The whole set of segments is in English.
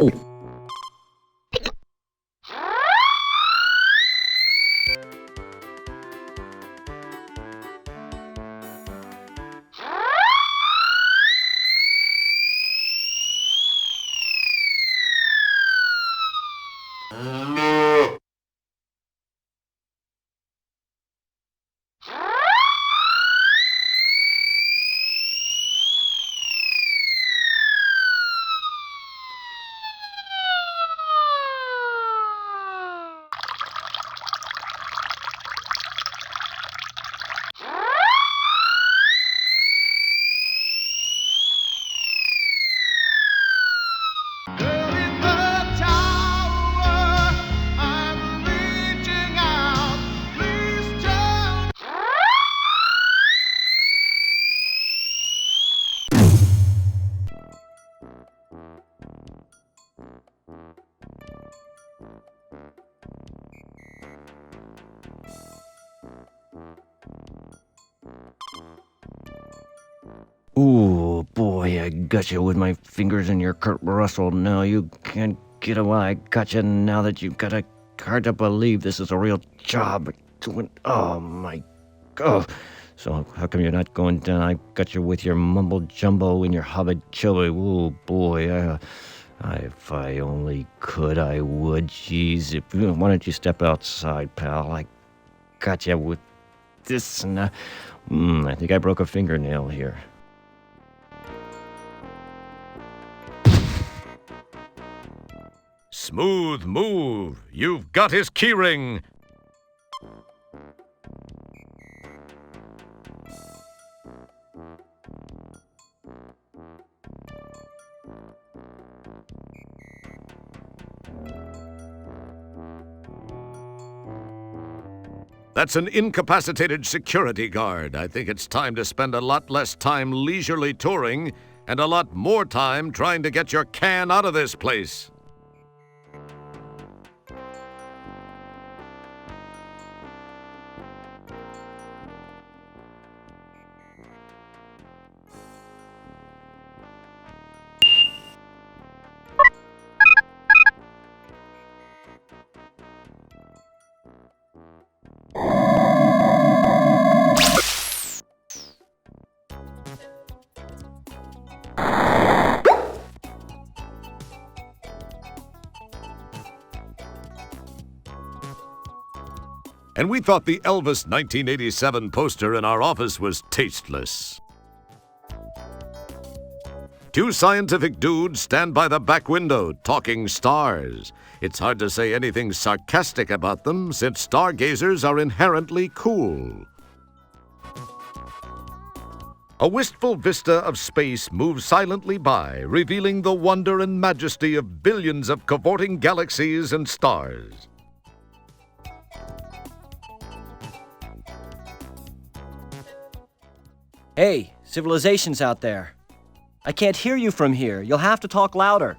Oh. Ooh, boy, I got you with my fingers in your Kurt Russell. No, you can't get away. I got you now that you've got a... Hard to believe this is a real job. Oh, my... Oh. So how come you're not going down? I got you with your mumble-jumbo and your hobby-chubby. Ooh, boy, if I only could, I would. Jeez, why don't you step outside, pal? I got you with this, and I think I broke a fingernail here. Smooth move. You've got his keyring. That's an incapacitated security guard. I think it's time to spend a lot less time leisurely touring and a lot more time trying to get your can out of this place. And we thought the Elvis 1987 poster in our office was tasteless. Two scientific dudes stand by the back window talking stars. It's hard to say anything sarcastic about them since stargazers are inherently cool. A wistful vista of space moves silently by, revealing the wonder and majesty of billions of cavorting galaxies and stars. Hey, civilization's out there. I can't hear you from here. You'll have to talk louder.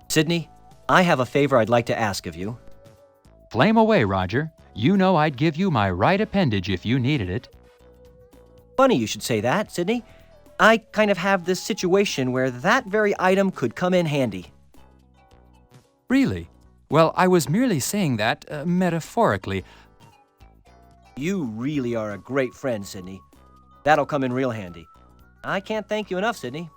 Sidney, I have a favor I'd like to ask of you. Flame away, Roger. You know I'd give you my right appendage if you needed it. Funny you should say that, Sidney. I kind of have this situation where that very item could come in handy. Really? Well, I was merely saying that metaphorically. You really are a great friend, Sidney. That'll come in real handy. I can't thank you enough, Sidney.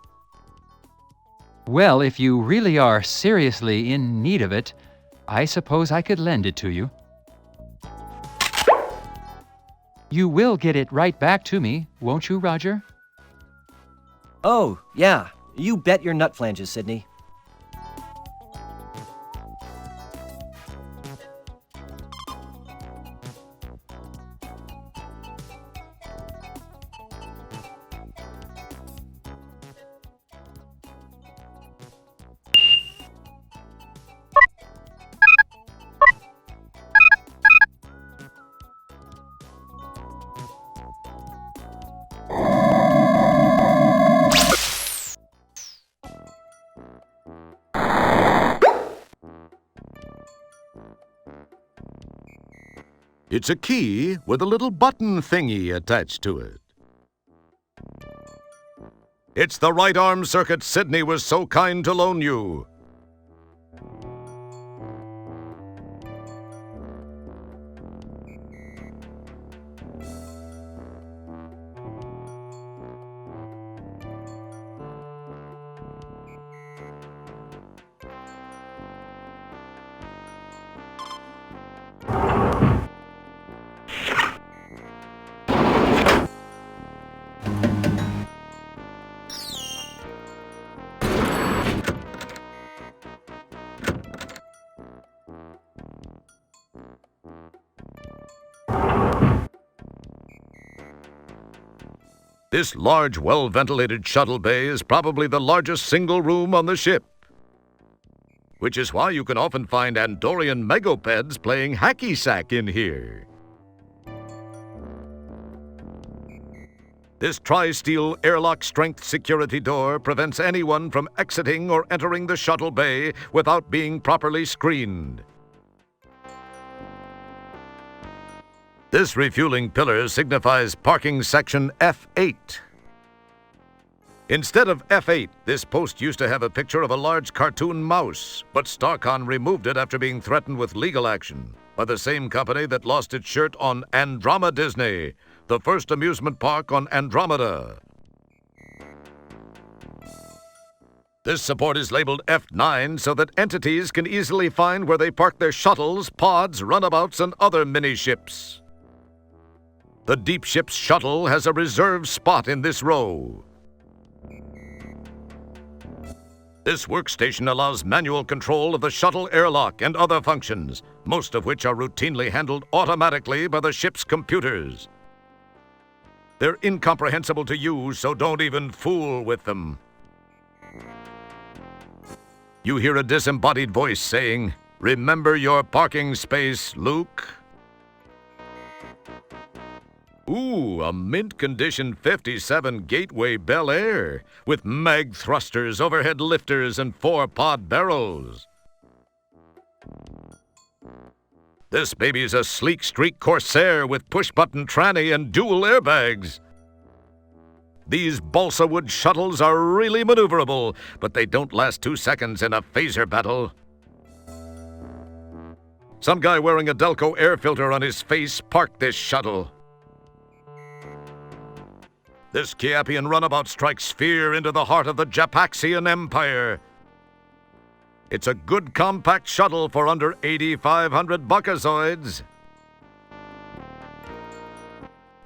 Well, if you really are seriously in need of it, I suppose I could lend it to you. You will get it right back to me, won't you, Roger? Oh, yeah. You bet your nut flanges, Sidney. It's a key with a little button thingy attached to it. It's the right arm circuit Sidney was so kind to loan you. This large, well-ventilated shuttle bay is probably the largest single room on the ship, which is why you can often find Andorian megopeds playing hacky-sack in here. This tri-steel airlock strength security door prevents anyone from exiting or entering the shuttle bay without being properly screened. This refueling pillar signifies parking section F8. Instead of F8, this post used to have a picture of a large cartoon mouse, but Starcon removed it after being threatened with legal action by the same company that lost its shirt on Andromeda Disney, the first amusement park on Andromeda. This support is labeled F9 so that entities can easily find where they park their shuttles, pods, runabouts, and other mini-ships. The Deepship's shuttle has a reserved spot in this row. This workstation allows manual control of the shuttle airlock and other functions, most of which are routinely handled automatically by the ship's computers. They're incomprehensible to use, so don't even fool with them. You hear a disembodied voice saying, "Remember your parking space, Luke." Ooh, a mint-condition 57 Gateway Bel Air with mag thrusters, overhead lifters, and 4-pod barrels. This baby's a sleek streak Corsair with push-button tranny and dual airbags. These balsa wood shuttles are really maneuverable, but they don't last 2 seconds in a phaser battle. Some guy wearing a Delco air filter on his face parked this shuttle. This Kiapian runabout strikes fear into the heart of the Japaxian Empire. It's a good compact shuttle for under 8,500 buckazoids.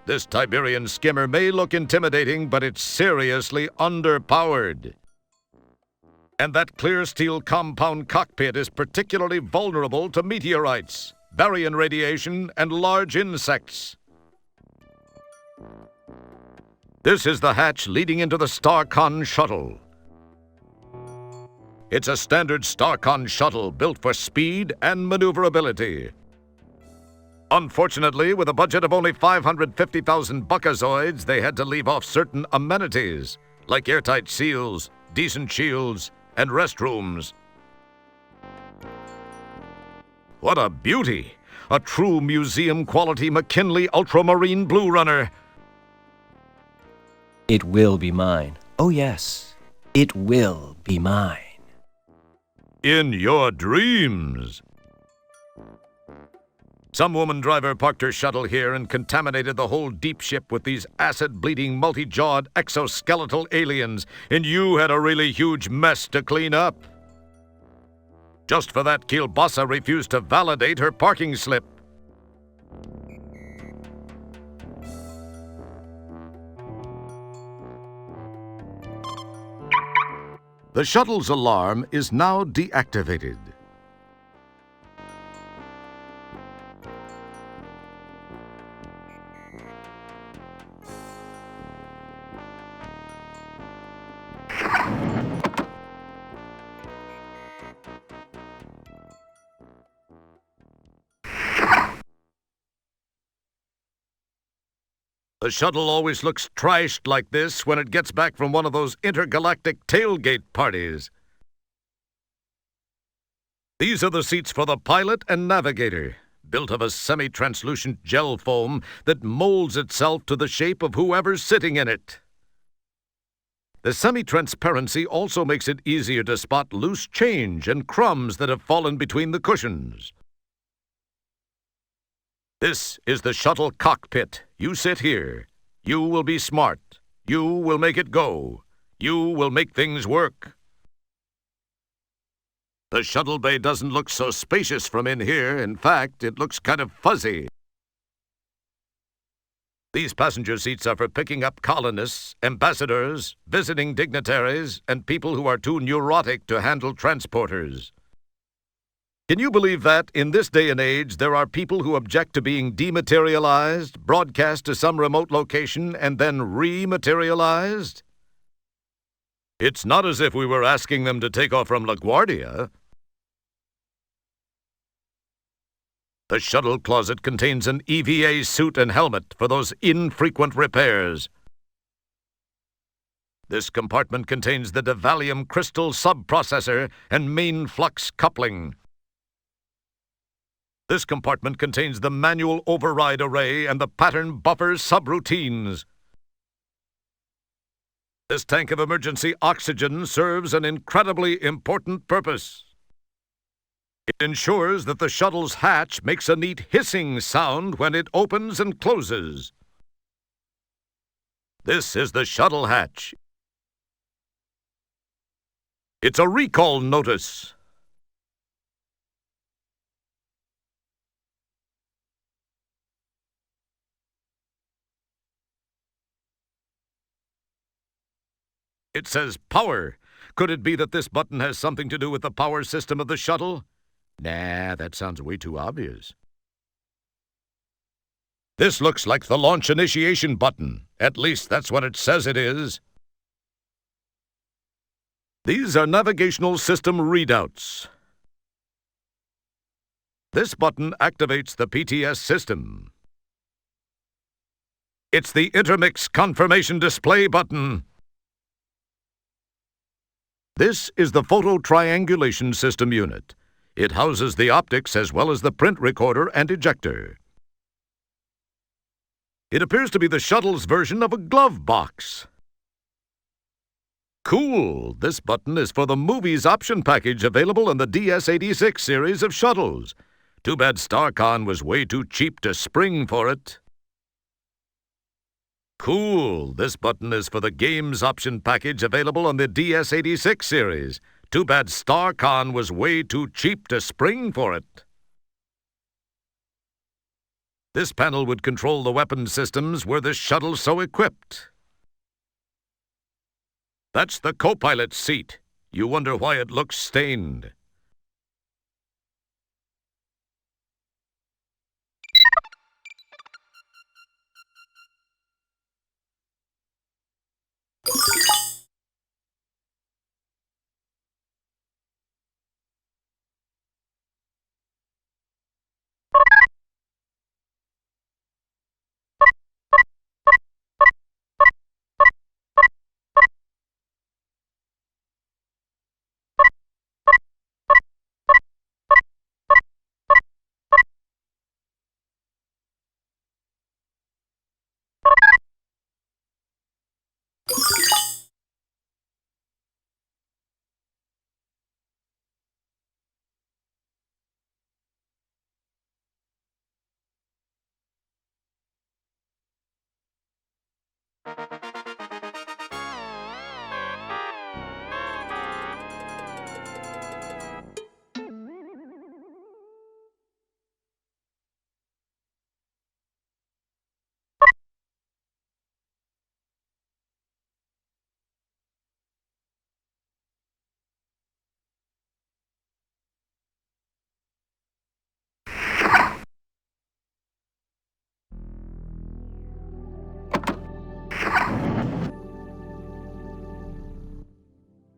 This Tiberian skimmer may look intimidating, but it's seriously underpowered. And that clear steel compound cockpit is particularly vulnerable to meteorites, baryon radiation, and large insects. This is the hatch leading into the Starcon shuttle. It's a standard Starcon shuttle built for speed and maneuverability. Unfortunately, with a budget of only 550,000 buckazoids, they had to leave off certain amenities, like airtight seals, decent shields, and restrooms. What a beauty! A true museum-quality McKinley Ultramarine Blue Runner. It will be mine. Oh, yes. It will be mine. In your dreams. Some woman driver parked her shuttle here and contaminated the whole Deepship with these acid-bleeding, multi-jawed exoskeletal aliens, and you had a really huge mess to clean up. Just for that, Kielbasa refused to validate her parking slip. The shuttle's alarm is now deactivated. The shuttle always looks trashed like this when it gets back from one of those intergalactic tailgate parties. These are the seats for the pilot and navigator. built of a semi-translucent gel foam that molds itself to the shape of whoever's sitting in it. The semi-transparency also makes it easier to spot loose change and crumbs that have fallen between the cushions. This is the shuttle cockpit. You sit here. You will be smart. You will make it go. You will make things work. The shuttle bay doesn't look so spacious from in here. In fact, it looks kind of fuzzy. These passenger seats are for picking up colonists, ambassadors, visiting dignitaries, and people who are too neurotic to handle transporters. Can you believe that, in this day and age, there are people who object to being dematerialized, broadcast to some remote location, and then rematerialized? It's not as if we were asking them to take off from LaGuardia. The shuttle closet contains an EVA suit and helmet for those infrequent repairs. This compartment contains the Devallium crystal subprocessor and main flux coupling. This compartment contains the manual override array and the pattern buffer subroutines. This tank of emergency oxygen serves an incredibly important purpose. It ensures that the shuttle's hatch makes a neat hissing sound when it opens and closes. This is the shuttle hatch. It's a recall notice. It says power. Could it be that this button has something to do with the power system of the shuttle? Nah, that sounds way too obvious. This looks like the launch initiation button. At least that's what it says it is. These are navigational system readouts. This button activates the PTS system. It's the intermix confirmation display button. This is the photo triangulation system unit. It houses the optics as well as the print recorder and ejector. It appears to be the shuttle's version of a glove box. Cool! This button is for the movies option package available in the DS-86 series of shuttles. Too bad StarCon was way too cheap to spring for it. Cool! This button is for the games option package available on the DS-86 series. Too bad StarCon was way too cheap to spring for it. This panel would control the weapon systems were this shuttle so equipped. That's the co-pilot's seat. You wonder why it looks stained.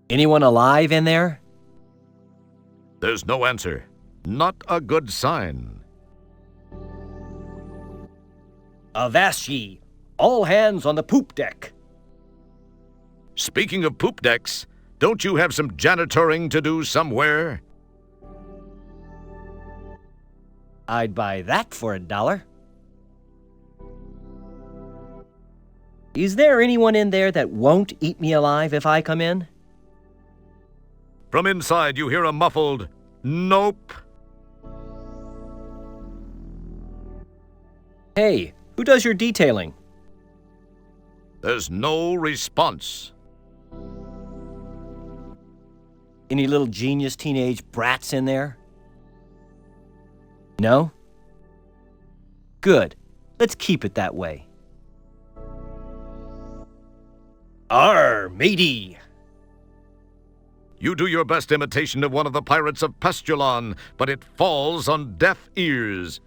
Anyone alive in there? There's no answer. Not a good sign. Avast ye! All hands on the poop deck! Speaking of poop decks, don't you have some janitoring to do somewhere? I'd buy that for $1. Is there anyone in there that won't eat me alive if I come in? From inside, you hear a muffled, "Nope." Hey, who does your detailing? There's no response. Any little genius teenage brats in there? No? Good. Let's keep it that way. Arr, matey! You do your best imitation of one of the pirates of Pestulon, but it falls on deaf ears.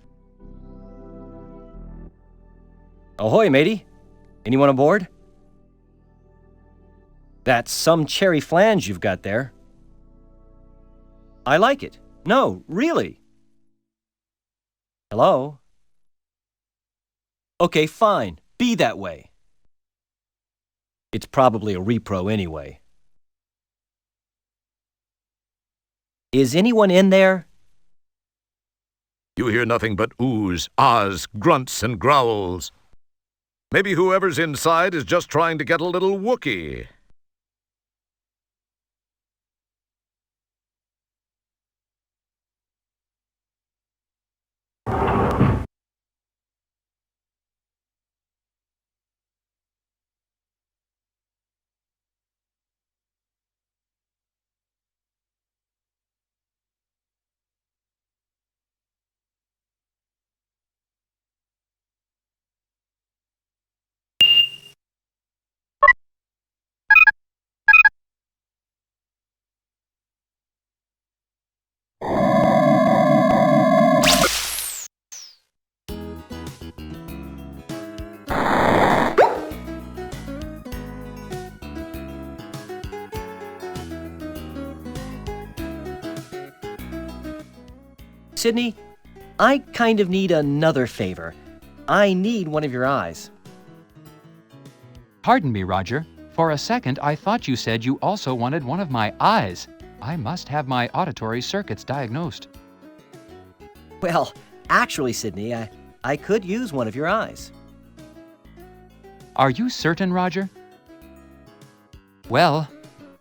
Ahoy, matey. Anyone aboard? That's some cherry flange you've got there. I like it. No, really. Hello? Okay, fine. Be that way. It's probably a repro anyway. Is anyone in there? You hear nothing but oohs, ahs, grunts, and growls. Maybe whoever's inside is just trying to get a little Wookiee. Sidney, I kind of need another favor. I need one of your eyes. Pardon me, Roger. For a second, I thought you said you also wanted one of my eyes. I must have my auditory circuits diagnosed. Well, actually, Sidney, I could use one of your eyes. Are you certain, Roger? Well,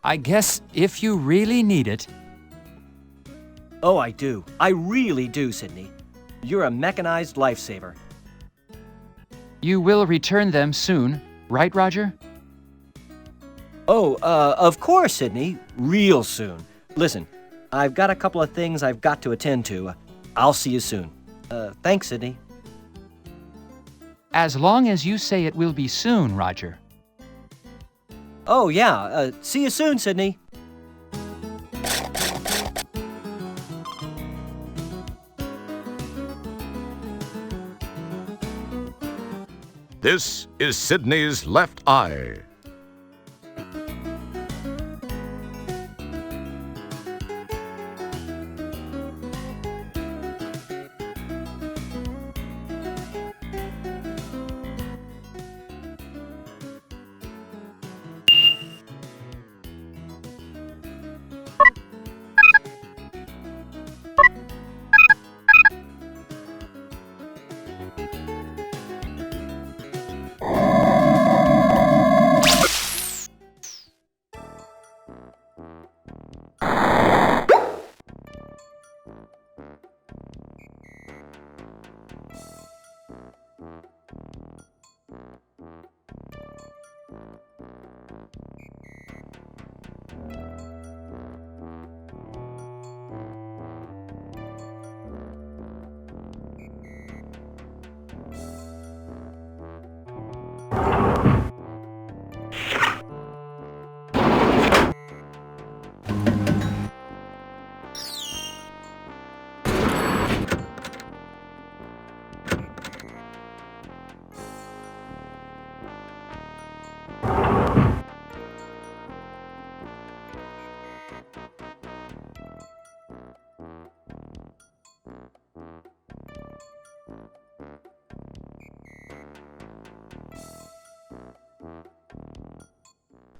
I guess if you really need it. Oh, I do. I really do, Sidney. You're a mechanized lifesaver. You will return them soon, right, Roger? Oh, of course, Sidney. Real soon. Listen, I've got a couple of things I've got to attend to. I'll see you soon. Thanks, Sidney. As long as you say it will be soon, Roger. Oh, yeah. See you soon, Sidney. This is Sidney's left eye.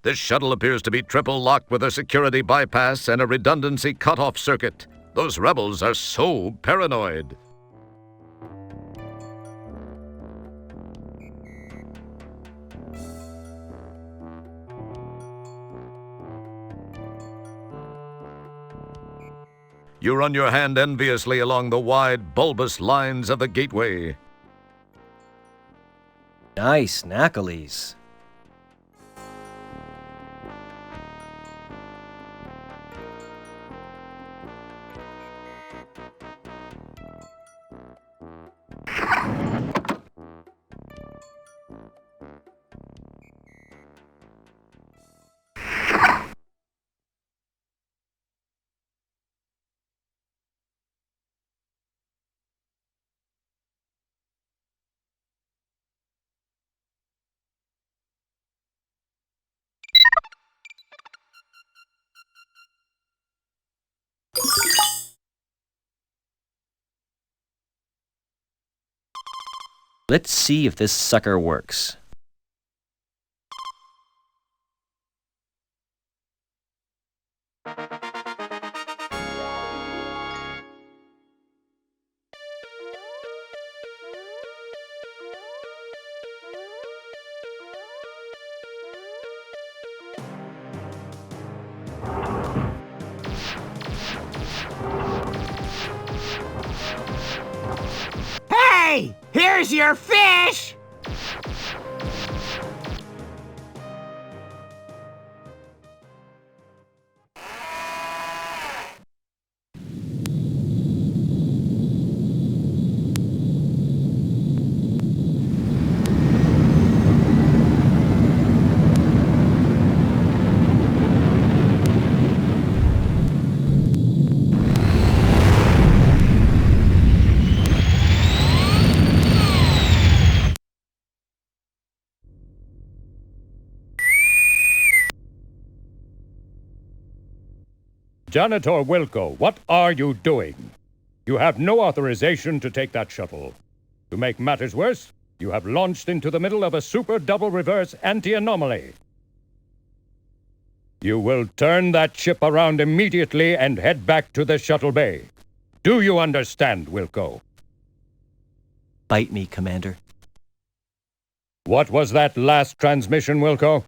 This shuttle appears to be triple locked with a security bypass and a redundancy cutoff circuit. Those rebels are so paranoid. You run your hand enviously along the wide, bulbous lines of the gateway. Nice knackalies. Let's see if this sucker works. Hey! Here's your fish! Janitor Wilco, what are you doing? You have no authorization to take that shuttle. To make matters worse, you have launched into the middle of a super double reverse anti-anomaly. You will turn that ship around immediately and head back to the shuttle bay. Do you understand, Wilco? Bite me, Commander. What was that last transmission, Wilco?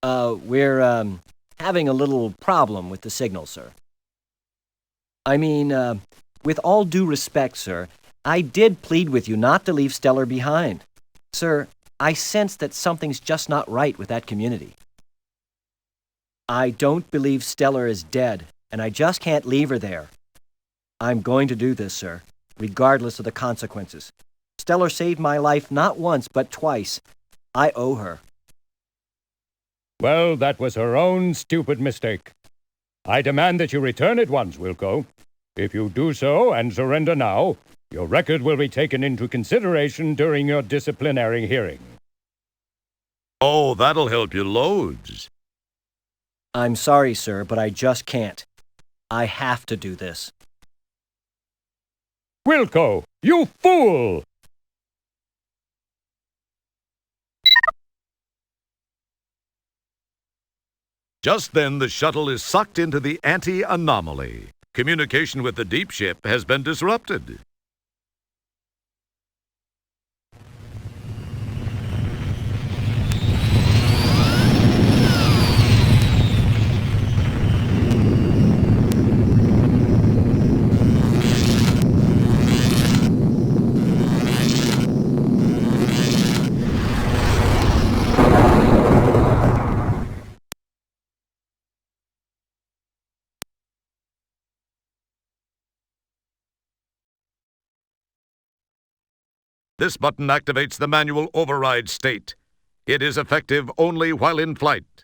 We're having a little problem with the signal, sir. I mean, with all due respect, sir, I did plead with you not to leave Stellar behind. Sir, I sense that something's just not right with that community. I don't believe Stellar is dead, and I just can't leave her there. I'm going to do this, sir, regardless of the consequences. Stellar saved my life not once, but twice. I owe her. Well, that was her own stupid mistake. I demand that you return at once, Wilco. If you do so and surrender now, your record will be taken into consideration during your disciplinary hearing. Oh, that'll help you loads. I'm sorry, sir, but I just can't. I have to do this. Wilco, you fool! Just then, the shuttle is sucked into the anti-anomaly. Communication with the Deepship has been disrupted. This button activates the manual override state. It is effective only while in flight.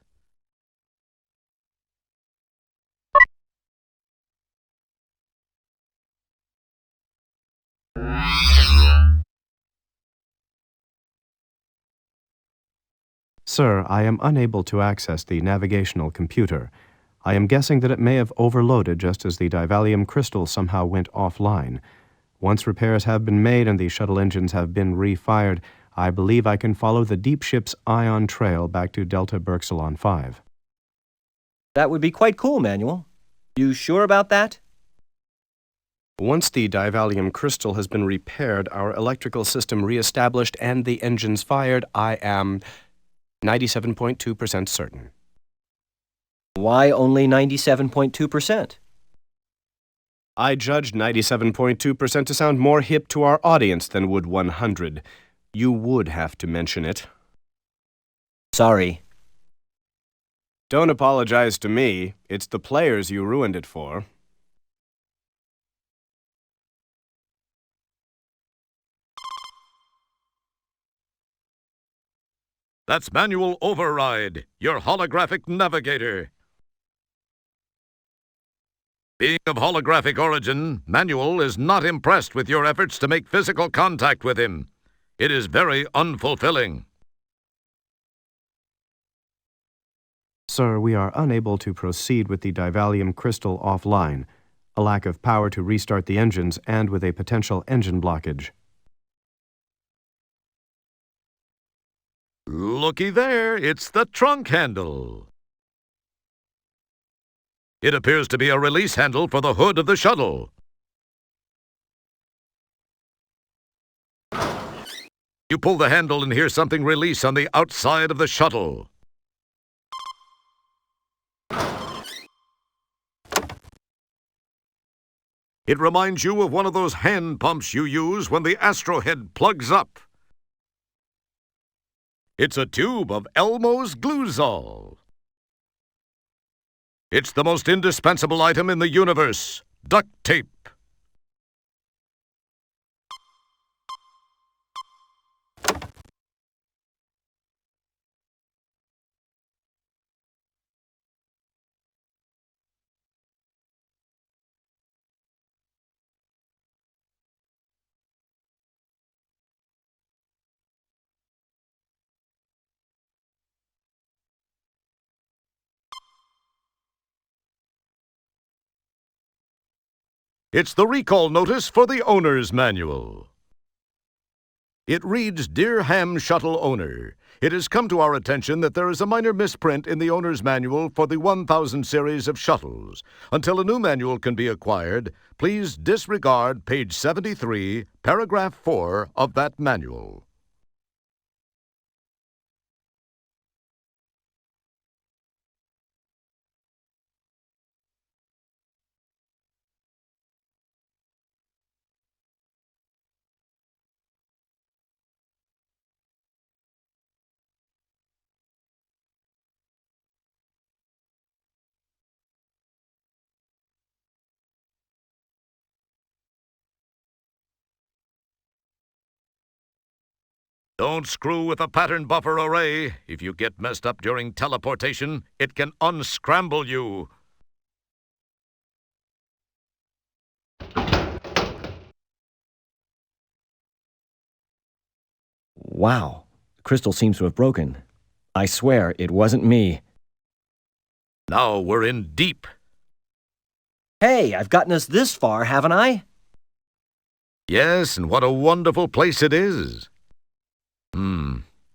Sir, I am unable to access the navigational computer. I am guessing that it may have overloaded just as the divalium crystal somehow went offline. Once repairs have been made and the shuttle engines have been refired, I believe I can follow the Deepship's ion trail back to Delta Berxilon 5. That would be quite cool, Manuel. You sure about that? Once the divalium crystal has been repaired, our electrical system reestablished, and the engines fired, I am 97.2% certain. Why only 97.2%? I judged 97.2% to sound more hip to our audience than would 100. You would have to mention it. Sorry. Don't apologize to me. It's the players you ruined it for. That's Manual Override, your holographic navigator. Being of holographic origin, Manual is not impressed with your efforts to make physical contact with him. It is very unfulfilling. Sir, we are unable to proceed with the divalium crystal offline. A lack of power to restart the engines and with a potential engine blockage. Looky there, it's the trunk handle. It appears to be a release handle for the hood of the shuttle. You pull the handle and hear something release on the outside of the shuttle. It reminds you of one of those hand pumps you use when the astrohead plugs up. It's a tube of Elmo's Gluzol. It's the most indispensable item in the universe, duct tape. It's the recall notice for the owner's manual. It reads, "Dear Ham Shuttle Owner, it has come to our attention that there is a minor misprint in the owner's manual for the 1000 series of shuttles. Until a new manual can be acquired, please disregard page 73, paragraph 4 of that manual." Don't screw with a pattern buffer array. If you get messed up during teleportation, it can unscramble you. Wow. The crystal seems to have broken. I swear it wasn't me. Now we're in deep. Hey, I've gotten us this far, haven't I? Yes, and what a wonderful place it is.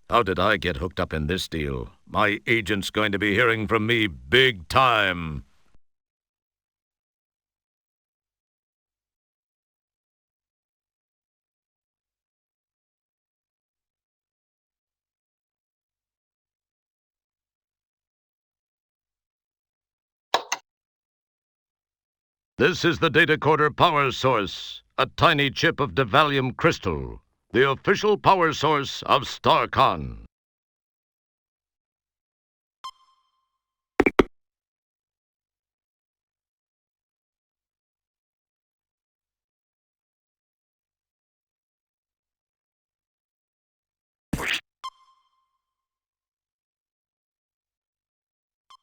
How did I get hooked up in this deal? My agent's going to be hearing from me big time. This is the datacorder power source, a tiny chip of divalium crystal, the official power source of StarCon.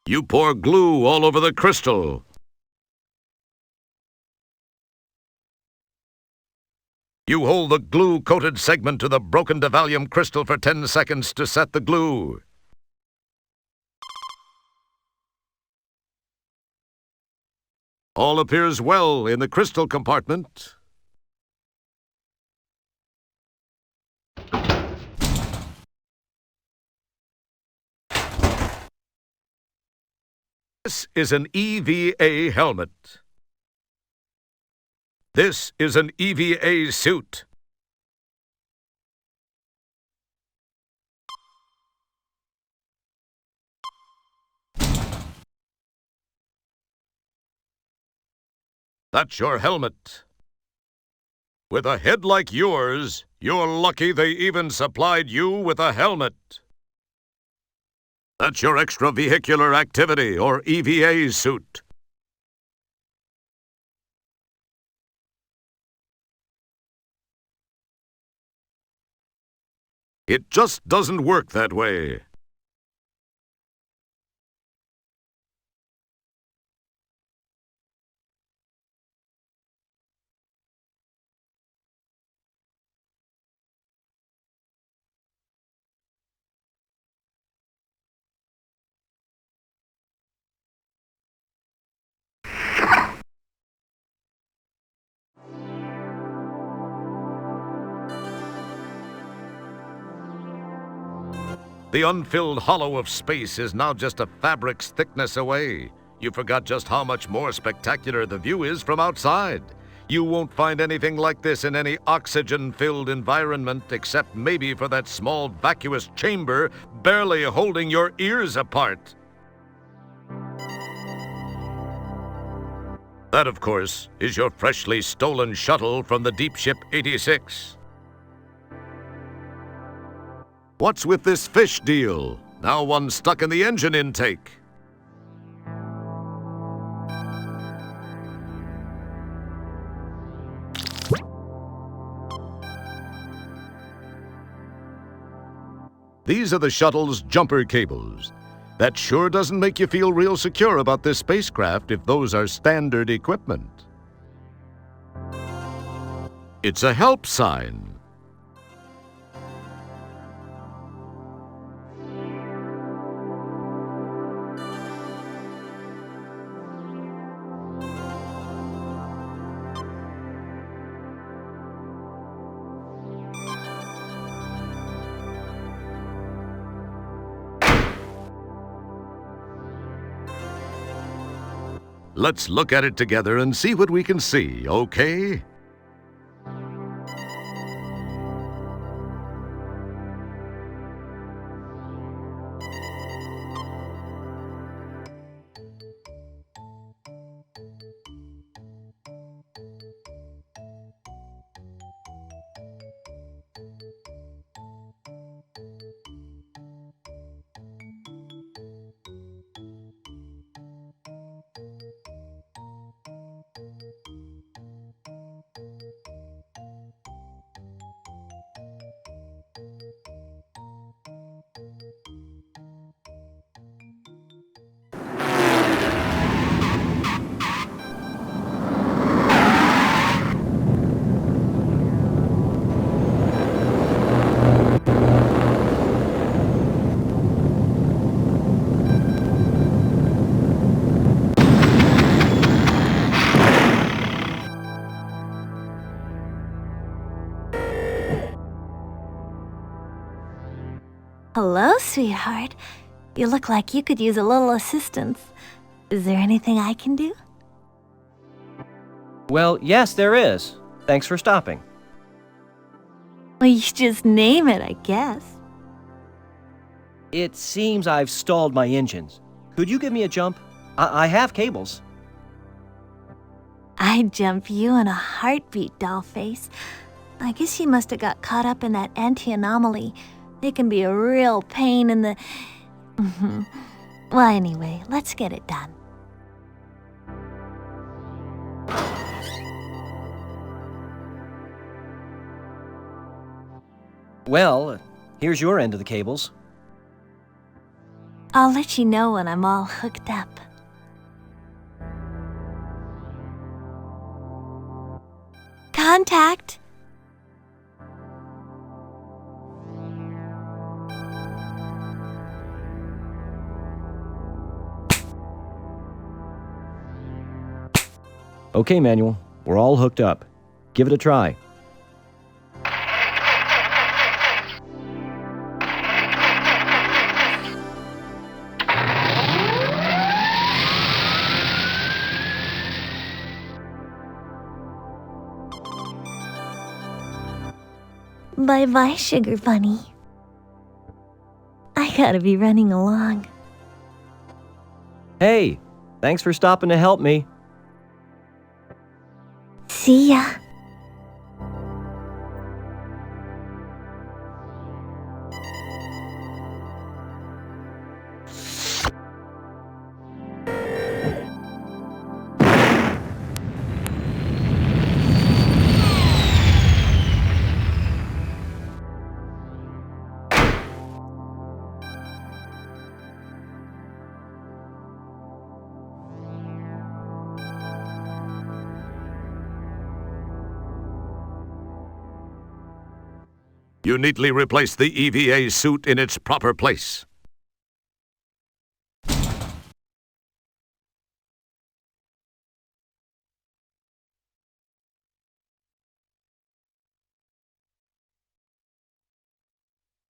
You pour glue all over the crystal. You hold the glue-coated segment to the broken divalium crystal for 10 seconds to set the glue. All appears well in the crystal compartment. This is an EVA helmet. This is an EVA suit. That's your helmet. With a head like yours, you're lucky they even supplied you with a helmet. That's your extravehicular activity, or EVA suit. It just doesn't work that way. The unfilled hollow of space is now just a fabric's thickness away. You forgot just how much more spectacular the view is from outside. You won't find anything like this in any oxygen-filled environment, except maybe for that small vacuous chamber barely holding your ears apart. That, of course, is your freshly stolen shuttle from the Deepship 86. What's with this fish deal? Now one's stuck in the engine intake. These are the shuttle's jumper cables. That sure doesn't make you feel real secure about this spacecraft if those are standard equipment. It's a help sign. Let's look at it together and see what we can see, okay? Hello, sweetheart. You look like you could use a little assistance. Is there anything I can do? Well, yes, there is. Thanks for stopping. Well, you just name it, I guess. It seems I've stalled my engines. Could you give me a jump? I have cables. I'd jump you in a heartbeat, dollface. I guess you must have got caught up in that anti-anomaly. It can be a real pain in the... Well, anyway, let's get it done. Well, here's your end of the cables. I'll let you know when I'm all hooked up. Contact! Okay, Manuel, we're all hooked up. Give it a try. Bye-bye, sugar bunny. I gotta be running along. Hey, thanks for stopping to help me. See ya. You neatly replace the EVA suit in its proper place.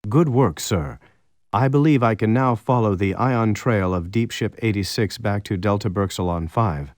Good work, sir. I believe I can now follow the ion trail of Deepship 86 back to Delta Berxalon 5.